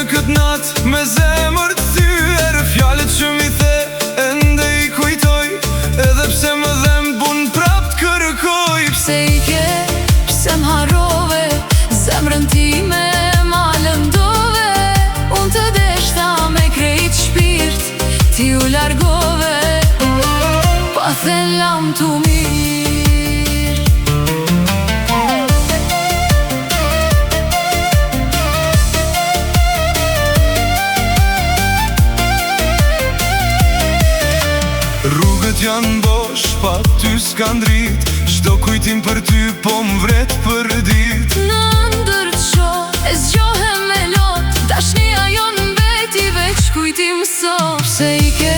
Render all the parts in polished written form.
këtë natë me zemër të thyer, fjalët që mi the ende I kujtoj, edhe pse më dhem bun prap të kërkoj. Pse I ke, pse m'harrove, zemrën time ma lëndove. Unë të deshta me krejt shpirt, ti u largove, pa thelam t'u mirë. Rrugët janë bosh, pa ty s'kan drit, çdo kujtim për ty po m'vret për dit. Në ndër të shoh, e zgjohem me lot, dashnia jonë mbeti veç kujtim sot. Pse I ke,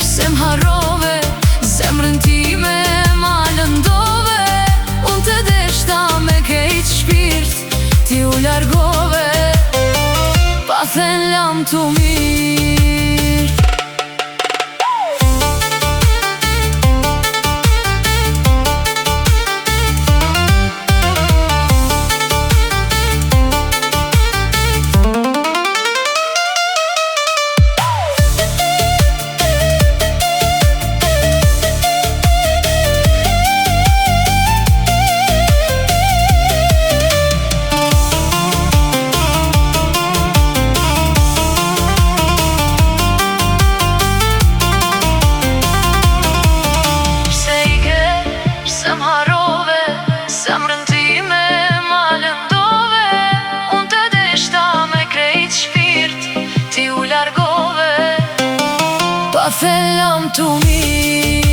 pse m'harrove, zemrën time ma lëndove. Unë të deshta me krejt shpirt, ti u largove, pa thelam t'u mirë. Zemrën time ma lëndove, unë të deshta me krejt shpirt, ti u largove, pa thelam t'u mirë.